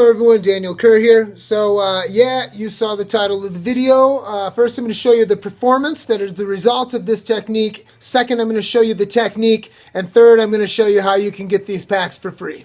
Hello everyone, Daniel Kerr here. So yeah, you saw the title of the video. First I'm going to show you the performance that is the result of this technique. Second, I'm going to show you the technique. And third, I'm going to show you how you can get these packs for free.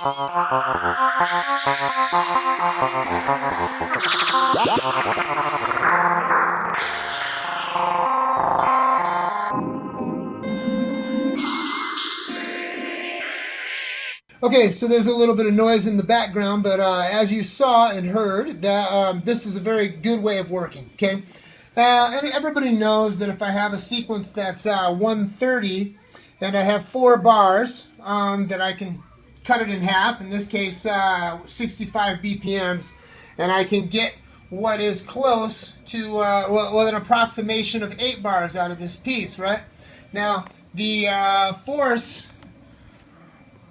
Okay, so there's a little bit of noise in the background, but as you saw and heard, that this is a very good way of working, okay? And everybody knows that if I have a sequence that's 130 and I have 4 bars, that I can cut it in half, in this case 65 BPMs, and I can get what is close to, well, an approximation of 8 bars out of this piece, right? Now, the force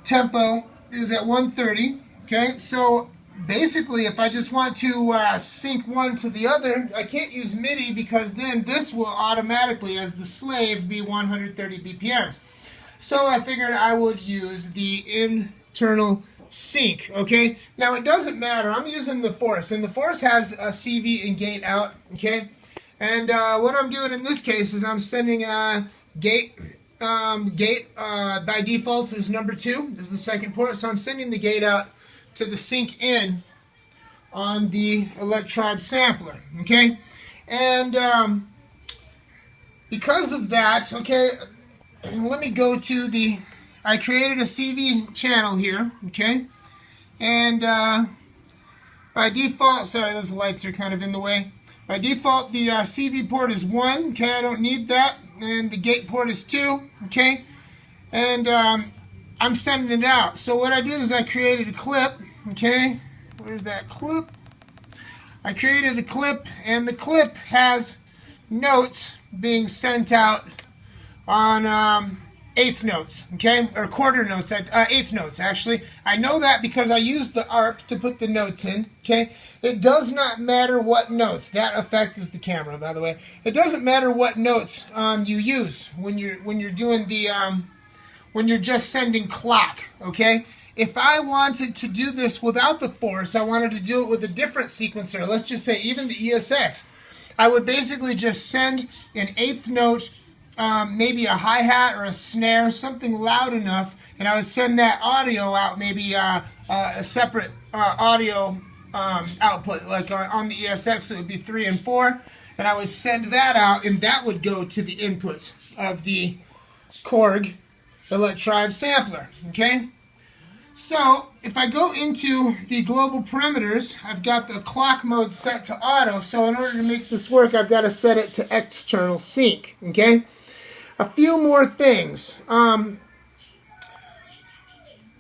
tempo is at 130, okay? So basically, if I just want to sync one to the other, I can't use MIDI because then this will automatically, as the slave, be 130 BPMs. So I figured I would use the internal sync, okay? Now it doesn't matter, I'm using the force, and the force has a CV and gate out, okay? And what I'm doing in this case is I'm sending gate by default is number 2, is the second port, so I'm sending the gate out to the sync in on the Electribe sampler, okay? And because of that, okay, let me go to the, I created a CV channel here, okay? And by default, sorry, those lights are kind of in the way. By default, the CV port is 1, okay, I don't need that. And the gate port is 2, okay? And I'm sending it out. So what I did is I created a clip, okay? Where's that clip? I created a clip, and the clip has notes being sent out on eighth notes, okay? Or quarter notes, eighth notes, actually. I know that because I used the ARP to put the notes in, okay? It does not matter what notes. That effect is the camera, by the way. It doesn't matter what notes you use when you're doing the when you're just sending clock, okay? If I wanted to do this without the force, I wanted to do it with a different sequencer. Let's just say even the ESX. I would basically just send an eighth note, maybe a hi-hat or a snare, something loud enough, and I would send that audio out, maybe a separate audio output, like on the ESX it would be 3 and 4, and I would send that out, and that would go to the inputs of the Korg Electribe sampler, okay? So if I go into the global parameters, I've got the clock mode set to auto, so in order to make this work, I've got to set it to external sync, okay? A few more things.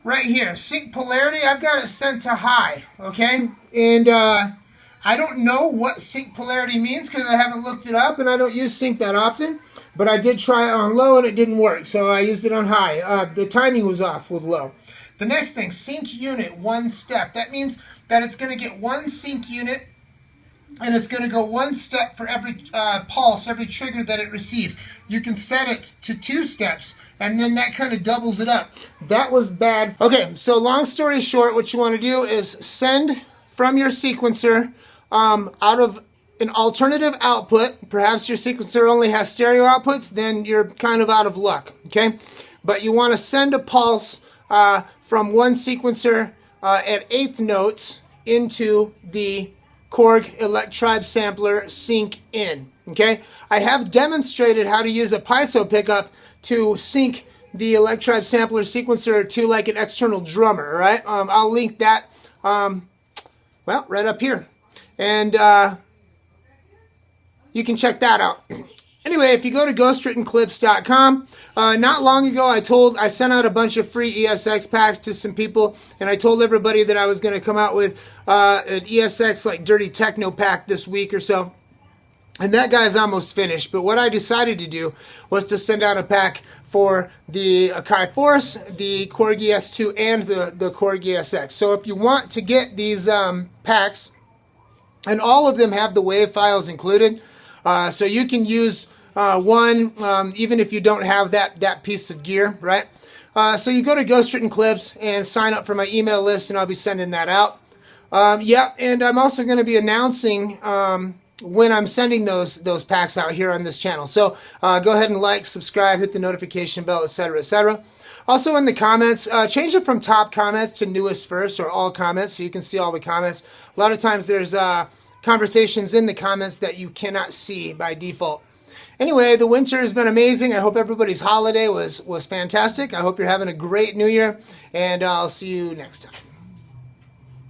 Right here, sync polarity, I've got it set to high, okay? And I don't know what sync polarity means because I haven't looked it up and I don't use sync that often, but I did try it on low and it didn't work, so I used it on high. The timing was off with low. The next thing, sync unit, 1 step. That means that it's going to get 1 sync unit and it's going to go 1 step for every pulse, every trigger that it receives. You can set it to 2 steps, and then that kind of doubles it up. That was bad. Okay, so long story short, what you want to do is send from your sequencer out of an alternative output. Perhaps your sequencer only has stereo outputs, then you're kind of out of luck, okay? But you want to send a pulse from one sequencer at eighth notes into the Korg Electribe sampler sync in, okay? I have demonstrated how to use a piezo pickup to sync the Electribe sampler sequencer to like an external drummer, all right? I'll link that, well, right up here. And you can check that out. Anyway, if you go to ghostwrittenclips.com, not long ago I sent out a bunch of free ESX packs to some people, and I told everybody that I was going to come out with an ESX like dirty techno pack this week or so. And that guy's almost finished, but what I decided to do was to send out a pack for the Akai Force, the Korg ES2, and the Korg ESX. So if you want to get these packs, and all of them have the WAV files included, so you can use one even if you don't have that piece of gear, right? So you go to Ghost Written Clips and sign up for my email list, and I'll be sending that out. Yeah, and I'm also going to be announcing when I'm sending those packs out here on this channel. So go ahead and like, subscribe, hit the notification bell, etc., etc. Also in the comments, change it from top comments to newest first or all comments so you can see all the comments. A lot of times there's conversations in the comments that you cannot see by default. Anyway, the winter has been amazing. I hope everybody's holiday was fantastic. I hope you're having a great new year, and I'll see you next time.